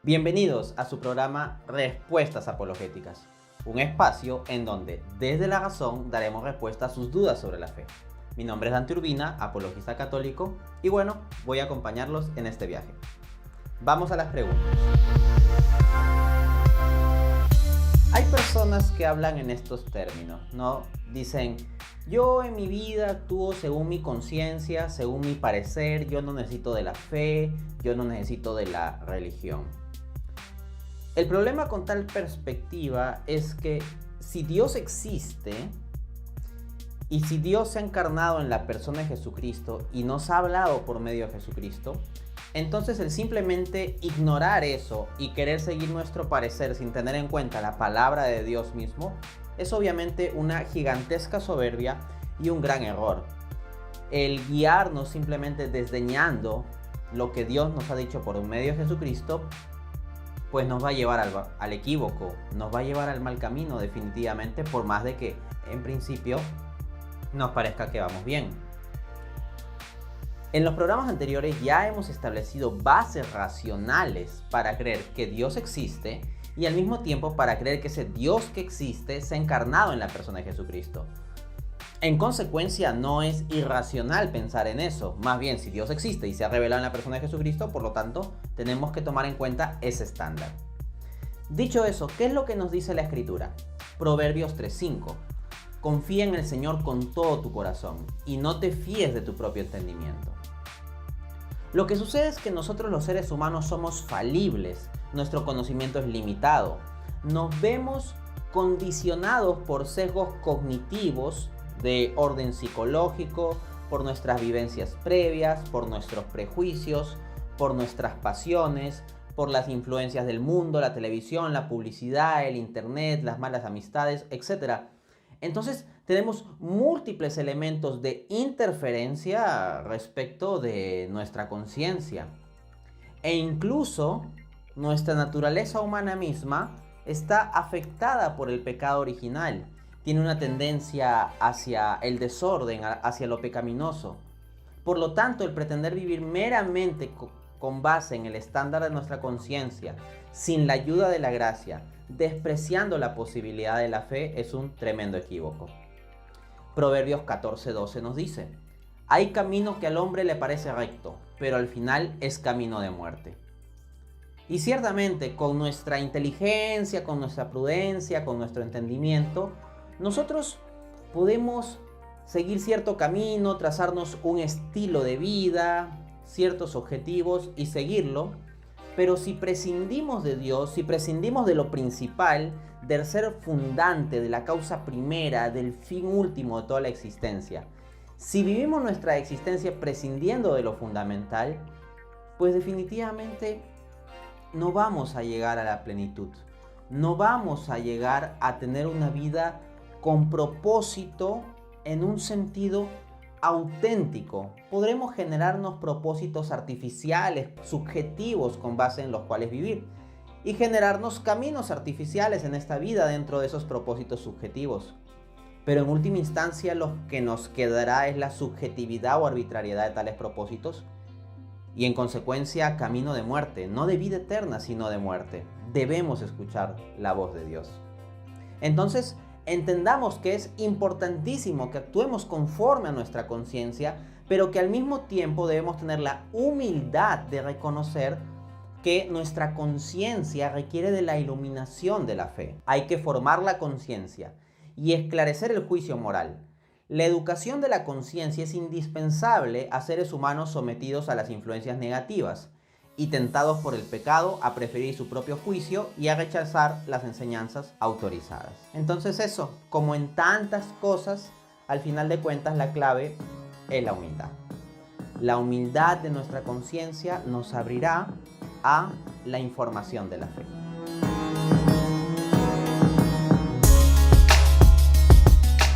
Bienvenidos a su programa Respuestas Apologéticas, un espacio en donde desde la razón daremos respuesta a sus dudas sobre la fe. Mi nombre es Dante Urbina, apologista católico, y bueno, voy a acompañarlos en este viaje. Vamos a las preguntas. Hay personas que hablan en estos términos, ¿no? Dicen, yo en mi vida actúo según mi conciencia, según mi parecer, yo no necesito de la fe, yo no necesito de la religión. El problema con tal perspectiva es que si Dios existe y si Dios se ha encarnado en la persona de Jesucristo y nos ha hablado por medio de Jesucristo, entonces el simplemente ignorar eso y querer seguir nuestro parecer sin tener en cuenta la palabra de Dios mismo es obviamente una gigantesca soberbia y un gran error. El guiarnos simplemente desdeñando lo que Dios nos ha dicho por medio de Jesucristo, pues nos va a llevar al equívoco, nos va a llevar al mal camino definitivamente, por más de que en principio nos parezca que vamos bien. En los programas anteriores ya hemos establecido bases racionales para creer que Dios existe y al mismo tiempo para creer que ese Dios que existe se ha encarnado en la persona de Jesucristo. En consecuencia, no es irracional pensar en eso. Más bien, si Dios existe y se ha revelado en la persona de Jesucristo, por lo tanto, tenemos que tomar en cuenta ese estándar. Dicho eso, ¿qué es lo que nos dice la Escritura? Proverbios 3:5. Confía en el Señor con todo tu corazón y no te fíes de tu propio entendimiento. Lo que sucede es que nosotros los seres humanos somos falibles, nuestro conocimiento es limitado. Nos vemos condicionados por sesgos cognitivos de orden psicológico, por nuestras vivencias previas, por nuestros prejuicios, por nuestras pasiones, por las influencias del mundo, la televisión, la publicidad, el internet, las malas amistades, etc. Entonces tenemos múltiples elementos de interferencia respecto de nuestra conciencia. E incluso nuestra naturaleza humana misma está afectada por el pecado original. Tiene una tendencia hacia el desorden, hacia lo pecaminoso. Por lo tanto, el pretender vivir meramente con base en el estándar de nuestra conciencia, sin la ayuda de la gracia, despreciando la posibilidad de la fe, es un tremendo equívoco. Proverbios 14:12 nos dice, hay camino que al hombre le parece recto, pero al final es camino de muerte. Y ciertamente, con nuestra inteligencia, con nuestra prudencia, con nuestro entendimiento, nosotros podemos seguir cierto camino, trazarnos un estilo de vida, ciertos objetivos y seguirlo, pero si prescindimos de Dios, si prescindimos de lo principal, del ser fundante, de la causa primera, del fin último de toda la existencia, si vivimos nuestra existencia prescindiendo de lo fundamental, pues definitivamente no vamos a llegar a la plenitud, no vamos a llegar a tener una vida con propósito en un sentido auténtico. Podremos generarnos propósitos artificiales, subjetivos con base en los cuales vivir y generarnos caminos artificiales en esta vida dentro de esos propósitos subjetivos. Pero en última instancia lo que nos quedará es la subjetividad o arbitrariedad de tales propósitos y en consecuencia camino de muerte, no de vida eterna sino de muerte. Debemos escuchar la voz de Dios. Entonces, entendamos que es importantísimo que actuemos conforme a nuestra conciencia, pero que al mismo tiempo debemos tener la humildad de reconocer que nuestra conciencia requiere de la iluminación de la fe. Hay que formar la conciencia y esclarecer el juicio moral. La educación de la conciencia es indispensable a seres humanos sometidos a las influencias negativas y tentados por el pecado a preferir su propio juicio y a rechazar las enseñanzas autorizadas. Entonces eso, como en tantas cosas, al final de cuentas la clave es la humildad. La humildad de nuestra conciencia nos abrirá a la información de la fe.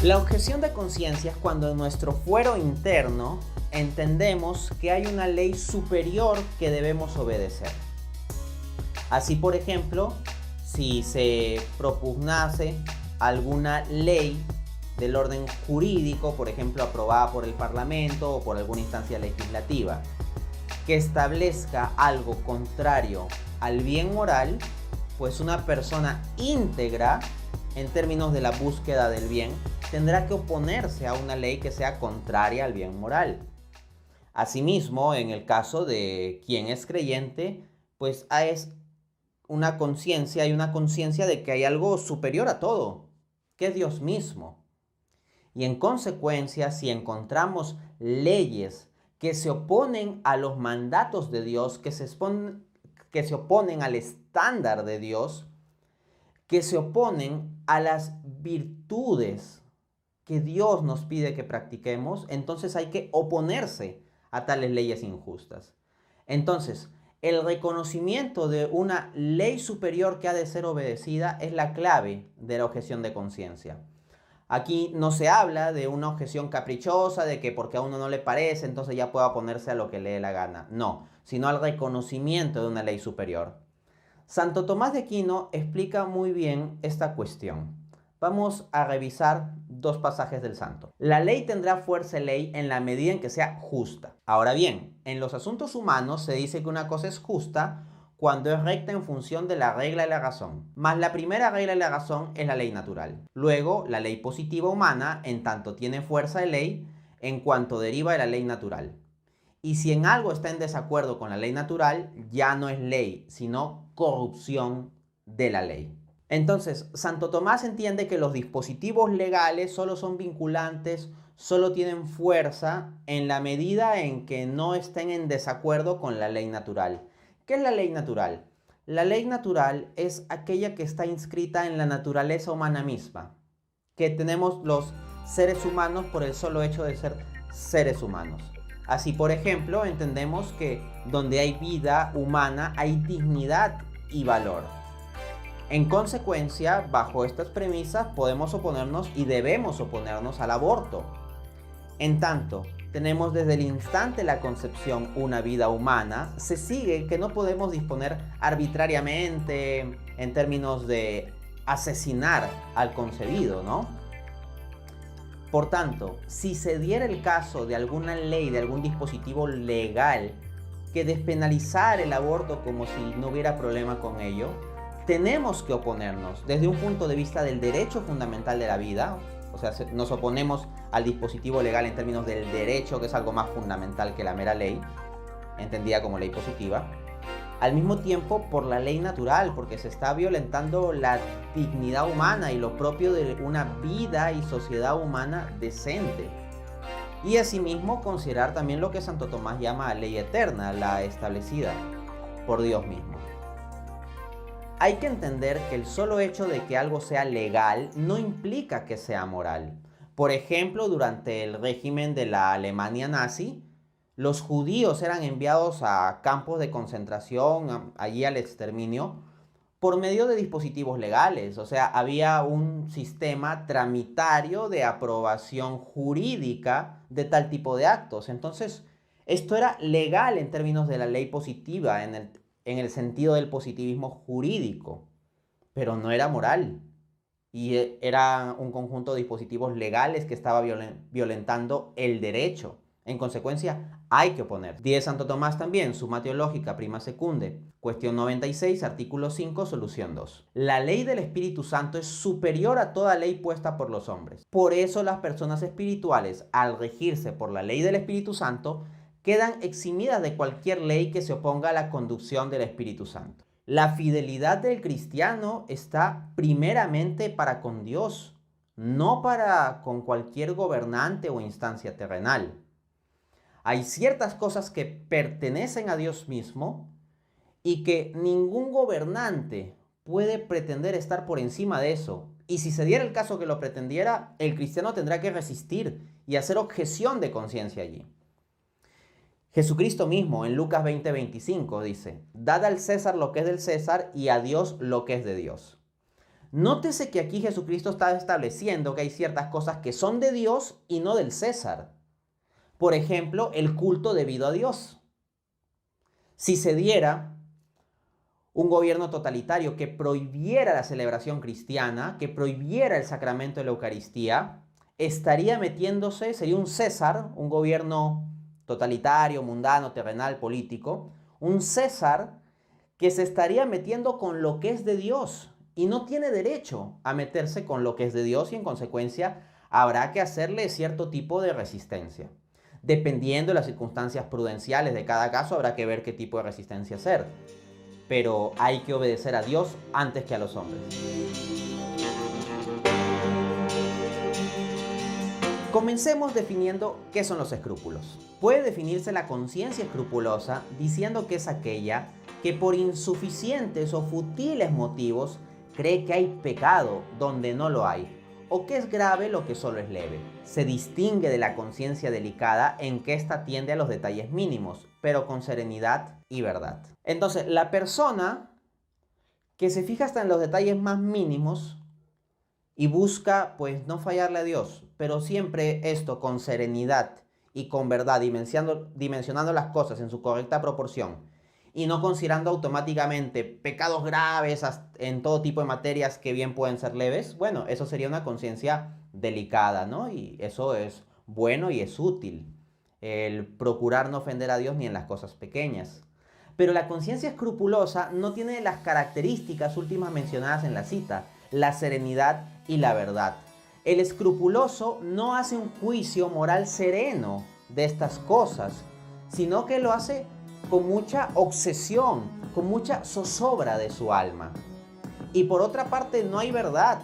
La objeción de conciencia es cuando en nuestro fuero interno entendemos que hay una ley superior que debemos obedecer. Así, por ejemplo, si se propugnase alguna ley del orden jurídico, por ejemplo, aprobada por el Parlamento o por alguna instancia legislativa, que establezca algo contrario al bien moral, pues una persona íntegra en términos de la búsqueda del bien tendrá que oponerse a una ley que sea contraria al bien moral. Asimismo, en el caso de quien es creyente, pues es una conciencia, hay una conciencia de que hay algo superior a todo, que es Dios mismo. Y en consecuencia, si encontramos leyes que se oponen a los mandatos de Dios, que se oponen al estándar de Dios, que se oponen a las virtudes que Dios nos pide que practiquemos, entonces hay que oponerse a tales leyes injustas. Entonces, el reconocimiento de una ley superior que ha de ser obedecida es la clave de la objeción de conciencia. Aquí no se habla de una objeción caprichosa, de que porque a uno no le parece, entonces ya pueda oponerse a lo que le dé la gana. No, sino al reconocimiento de una ley superior. Santo Tomás de Aquino explica muy bien esta cuestión. Vamos a revisar dos pasajes del santo. La ley tendrá fuerza de ley en la medida en que sea justa. Ahora bien, en los asuntos humanos se dice que una cosa es justa cuando es recta en función de la regla y la razón. Mas la primera regla y la razón es la ley natural. Luego, la ley positiva humana, en tanto tiene fuerza de ley, en cuanto deriva de la ley natural. Y si en algo está en desacuerdo con la ley natural, ya no es ley, sino corrupción de la ley. Entonces, Santo Tomás entiende que los dispositivos legales solo son vinculantes, solo tienen fuerza en la medida en que no estén en desacuerdo con la ley natural. ¿Qué es la ley natural? La ley natural es aquella que está inscrita en la naturaleza humana misma, que tenemos los seres humanos por el solo hecho de ser seres humanos. Así, por ejemplo, entendemos que donde hay vida humana hay dignidad y valor. En consecuencia, bajo estas premisas podemos oponernos y debemos oponernos al aborto. En tanto, tenemos desde el instante de la concepción una vida humana, se sigue que no podemos disponer arbitrariamente en términos de asesinar al concebido, ¿no? Por tanto, si se diera el caso de alguna ley, de algún dispositivo legal que despenalizara el aborto como si no hubiera problema con ello, tenemos que oponernos desde un punto de vista del derecho fundamental de la vida, o sea, nos oponemos al dispositivo legal en términos del derecho, que es algo más fundamental que la mera ley, entendida como ley positiva, al mismo tiempo por la ley natural, porque se está violentando la dignidad humana y lo propio de una vida y sociedad humana decente. Y asimismo considerar también lo que Santo Tomás llama ley eterna, la establecida por Dios mismo. Hay que entender que el solo hecho de que algo sea legal no implica que sea moral. Por ejemplo, durante el régimen de la Alemania nazi, los judíos eran enviados a campos de concentración, allí al exterminio, por medio de dispositivos legales. O sea, había un sistema tramitario de aprobación jurídica de tal tipo de actos. Entonces, esto era legal en términos de la ley positiva, en el sentido del positivismo jurídico, pero no era moral. Y era un conjunto de dispositivos legales que estaba violentando el derecho. En consecuencia, hay que oponer. Dice Santo Tomás también, Summa Theologica Prima Secunde, cuestión 96, artículo 5, solución 2. La ley del Espíritu Santo es superior a toda ley puesta por los hombres. Por eso las personas espirituales, al regirse por la ley del Espíritu Santo, quedan eximidas de cualquier ley que se oponga a la conducción del Espíritu Santo. La fidelidad del cristiano está primeramente para con Dios, no para con cualquier gobernante o instancia terrenal. Hay ciertas cosas que pertenecen a Dios mismo y que ningún gobernante puede pretender estar por encima de eso. Y si se diera el caso que lo pretendiera, el cristiano tendrá que resistir y hacer objeción de conciencia allí. Jesucristo mismo en Lucas 20:25 dice, dad al César lo que es del César y a Dios lo que es de Dios. Nótese que aquí Jesucristo está estableciendo que hay ciertas cosas que son de Dios y no del César. Por ejemplo, el culto debido a Dios. Si se diera un gobierno totalitario que prohibiera la celebración cristiana, que prohibiera el sacramento de la Eucaristía, estaría metiéndose, sería un César, un gobierno totalitario, mundano, terrenal, político, un César que se estaría metiendo con lo que es de Dios y no tiene derecho a meterse con lo que es de Dios y en consecuencia habrá que hacerle cierto tipo de resistencia. Dependiendo de las circunstancias prudenciales de cada caso, habrá que ver qué tipo de resistencia hacer. Pero hay que obedecer a Dios antes que a los hombres. Comencemos definiendo qué son los escrúpulos. Puede definirse la conciencia escrupulosa diciendo que es aquella que por insuficientes o futiles motivos cree que hay pecado donde no lo hay, o que es grave lo que solo es leve. Se distingue de la conciencia delicada en que ésta tiende a los detalles mínimos, pero con serenidad y verdad. Entonces, la persona que se fija hasta en los detalles más mínimos y busca, pues, no fallarle a Dios, pero siempre esto con serenidad y con verdad, dimensionando las cosas en su correcta proporción y no considerando automáticamente pecados graves en todo tipo de materias que bien pueden ser leves, bueno, eso sería una conciencia delicada, ¿no? Y eso es bueno y es útil, el procurar no ofender a Dios ni en las cosas pequeñas. Pero la conciencia escrupulosa no tiene las características últimas mencionadas en la cita, la serenidad y la verdad. El escrupuloso no hace un juicio moral sereno de estas cosas, sino que lo hace con mucha obsesión, con mucha zozobra de su alma. Y por otra parte no hay verdad,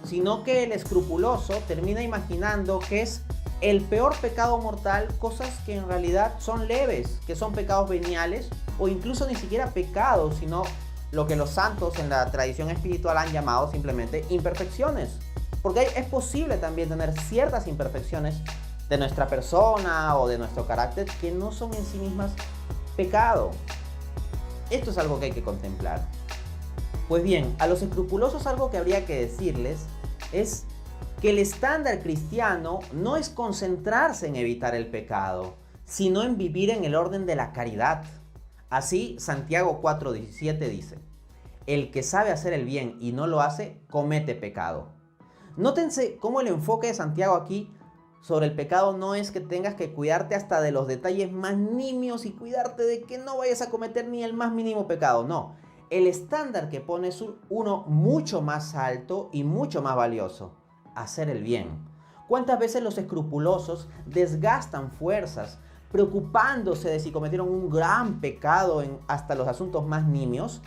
sino que el escrupuloso termina imaginando que es el peor pecado mortal, cosas que en realidad son leves, que son pecados veniales o incluso ni siquiera pecados, sino lo que los santos en la tradición espiritual han llamado simplemente imperfecciones. Porque es posible también tener ciertas imperfecciones de nuestra persona o de nuestro carácter que no son en sí mismas pecado. Esto es algo que hay que contemplar. Pues bien, a los escrupulosos algo que habría que decirles es que el estándar cristiano no es concentrarse en evitar el pecado, sino en vivir en el orden de la caridad. Así, Santiago 4:17 dice: el que sabe hacer el bien y no lo hace, comete pecado. Nótense cómo el enfoque de Santiago aquí sobre el pecado no es que tengas que cuidarte hasta de los detalles más nimios y cuidarte de que no vayas a cometer ni el más mínimo pecado. No, el estándar que pone es uno mucho más alto y mucho más valioso: hacer el bien. ¿Cuántas veces los escrupulosos desgastan fuerzas preocupándose de si cometieron un gran pecado en hasta los asuntos más nimios?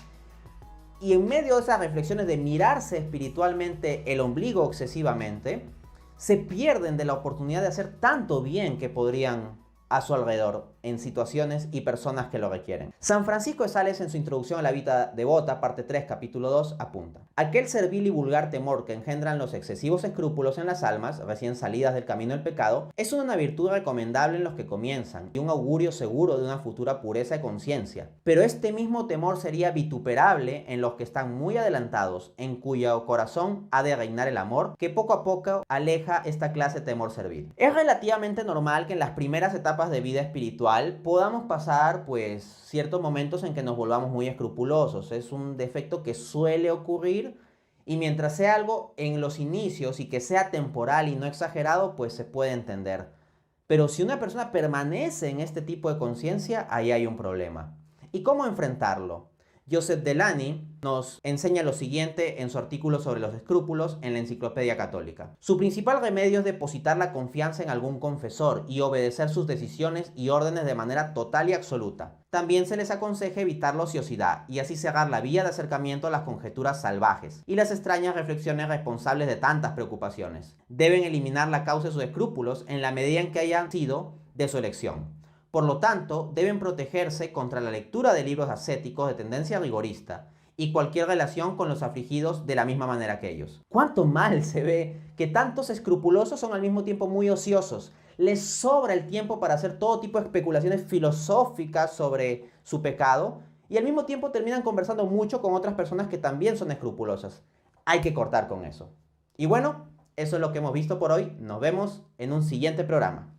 Y en medio de esas reflexiones de mirarse espiritualmente el ombligo excesivamente, se pierden de la oportunidad de hacer tanto bien que podrían a su alrededor en situaciones y personas que lo requieren. San Francisco de Sales, en su introducción a la vida devota, parte 3, capítulo 2, apunta: aquel servil y vulgar temor que engendran los excesivos escrúpulos en las almas recién salidas del camino del pecado es una virtud recomendable en los que comienzan y un augurio seguro de una futura pureza de conciencia. Pero este mismo temor sería vituperable en los que están muy adelantados, en cuyo corazón ha de reinar el amor, que poco a poco aleja esta clase de temor servil. Es relativamente normal que en las primeras etapas de vida espiritual podamos pasar pues ciertos momentos en que nos volvamos muy escrupulosos. Es un defecto que suele ocurrir y mientras sea algo en los inicios y que sea temporal y no exagerado, pues se puede entender. Pero si una persona permanece en este tipo de conciencia, ahí hay un problema. ¿Y cómo enfrentarlo? Joseph Delany nos enseña lo siguiente en su artículo sobre los escrúpulos en la Enciclopedia Católica. Su principal remedio es depositar la confianza en algún confesor y obedecer sus decisiones y órdenes de manera total y absoluta. También se les aconseja evitar la ociosidad y así cerrar la vía de acercamiento a las conjeturas salvajes y las extrañas reflexiones responsables de tantas preocupaciones. Deben eliminar la causa de sus escrúpulos en la medida en que hayan sido de su elección. Por lo tanto, deben protegerse contra la lectura de libros ascéticos de tendencia rigorista y cualquier relación con los afligidos de la misma manera que ellos. ¿Cuánto mal se ve que tantos escrupulosos son al mismo tiempo muy ociosos? Les sobra el tiempo para hacer todo tipo de especulaciones filosóficas sobre su pecado y al mismo tiempo terminan conversando mucho con otras personas que también son escrupulosas. Hay que cortar con eso. Y bueno, eso es lo que hemos visto por hoy. Nos vemos en un siguiente programa.